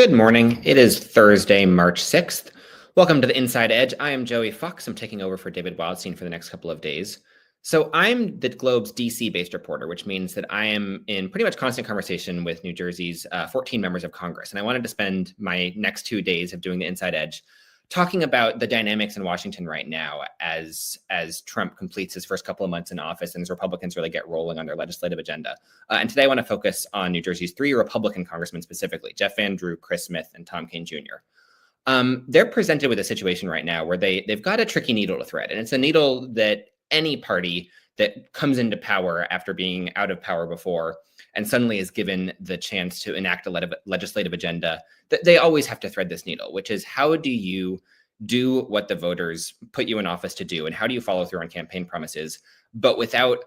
Good morning. It is Thursday, March 6th. Welcome to the Inside Edge. I am Joey Fox. I'm taking over for David Wildstein for the next couple of days. So I'm the Globe's DC-based reporter, which means that I am in pretty much constant conversation with New Jersey's 14 members of Congress. And I wanted to spend my next 2 days of doing the Inside Edge talking about the dynamics in Washington right now as Trump completes his first couple of months in office and as Republicans really get rolling on their legislative agenda. And today I want to focus on New Jersey's 3 Republican congressmen specifically, Jeff Van Drew, Chris Smith, and Tom Kean Jr. They're presented with a situation right now where they've got a tricky needle to thread. And it's a needle that any party that comes into power after being out of power before and suddenly is given the chance to enact a legislative agenda, that they always have to thread this needle, which is how do you do what the voters put you in office to do, and how do you follow through on campaign promises, but without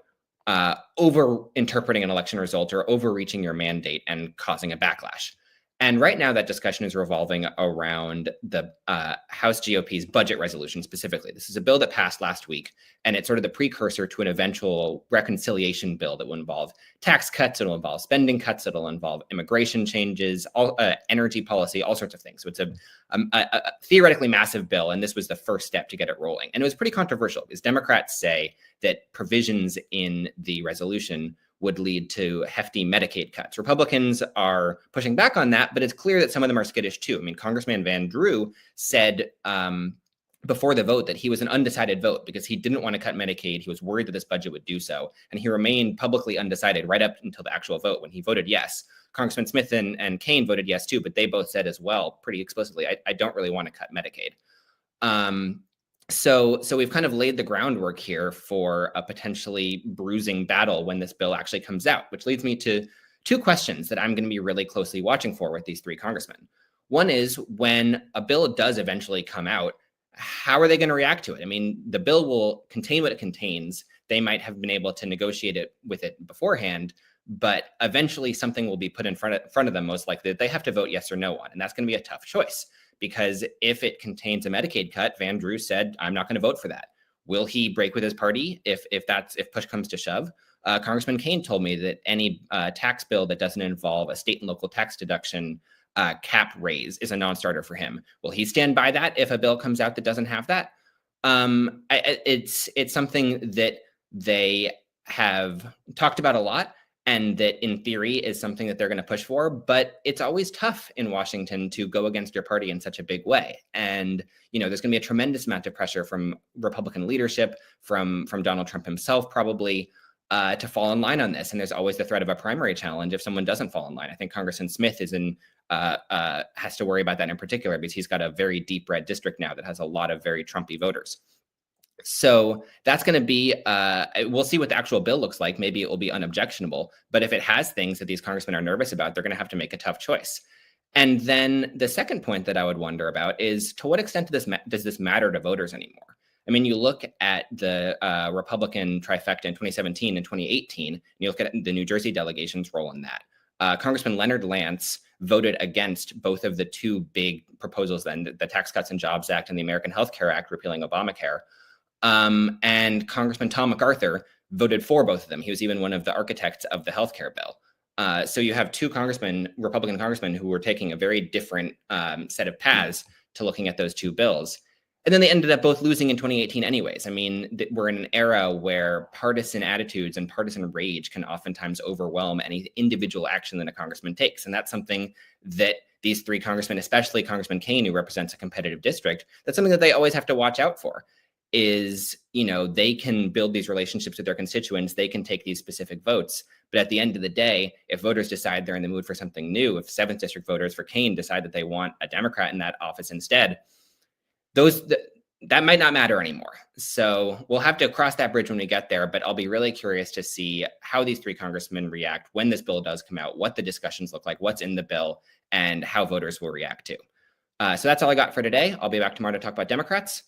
over-interpreting an election result or overreaching your mandate and causing a backlash. And right now, that discussion is revolving around the House GOP's budget resolution specifically. This is a bill that passed last week, and it's sort of the precursor to an eventual reconciliation bill that will involve tax cuts, it'll involve spending cuts, it'll involve immigration changes, energy policy, all sorts of things. So it's a theoretically massive bill, and this was the first step to get it rolling. And it was pretty controversial because Democrats say that provisions in the resolution would lead to hefty Medicaid cuts. Republicans are pushing back on that, but it's clear that some of them are skittish too. I mean, Congressman Van Drew said before the vote that he was an undecided vote because he didn't want to cut Medicaid. He was worried that this budget would do so. And he remained publicly undecided right up until the actual vote when he voted yes. Congressman Smith and Kean voted yes too, but they both said as well, pretty explicitly, I don't really want to cut Medicaid. So we've kind of laid the groundwork here for a potentially bruising battle when this bill actually comes out, which leads me to 2 questions that I'm going to be really closely watching for with these 3 congressmen. One is, when a bill does eventually come out, how are they going to react to it? I mean, the bill will contain what it contains. They might have been able to negotiate it with it beforehand, but eventually something will be put in front of them, most likely, that they have to vote yes or no on. And that's going to be a tough choice. Because if it contains a Medicaid cut, Van Drew said, I'm not going to vote for that. Will he break with his party if push comes to shove? Congressman Kean told me that any tax bill that doesn't involve a state and local tax deduction cap raise is a non-starter for him. Will he stand by that if a bill comes out that doesn't have that? It's something that they have talked about a lot, and that in theory is something that they're going to push for, but it's always tough in Washington to go against your party in such a big way. And, there's going to be a tremendous amount of pressure from Republican leadership, from Donald Trump himself, probably, to fall in line on this. And there's always the threat of a primary challenge if someone doesn't fall in line. I think Congressman Smith has to worry about that in particular because he's got a very deep red district now that has a lot of very Trumpy voters. So that's going to be, we'll see what the actual bill looks like. Maybe it will be unobjectionable, but if it has things that these congressmen are nervous about, they're going to have to make a tough choice. And then the second point that I would wonder about is, to what extent does this matter to voters anymore? I mean, you look at the Republican trifecta in 2017 and 2018, and you look at the New Jersey delegation's role in that. Congressman Leonard Lance voted against both of the 2 big proposals then, the Tax Cuts and Jobs Act and the American Health Care Act repealing Obamacare. And Congressman Tom MacArthur voted for both of them. He was even one of the architects of the healthcare bill. So you have 2 Republican congressmen who were taking a very different set of paths to looking at those 2 bills. And then they ended up both losing in 2018 anyways. I mean, we're in an era where partisan attitudes and partisan rage can oftentimes overwhelm any individual action that a congressman takes. And that's something that these 3 congressmen, especially Congressman Kean, who represents a competitive district, that's something that they always have to watch out for. Is, they can build these relationships with their constituents, they can take these specific votes. But at the end of the day, if voters decide they're in the mood for something new, if 7th District voters for Kean decide that they want a Democrat in that office instead, that might not matter anymore. So we'll have to cross that bridge when we get there, but I'll be really curious to see how these 3 congressmen react when this bill does come out, what the discussions look like, what's in the bill, and how voters will react to. So that's all I got for today. I'll be back tomorrow to talk about Democrats.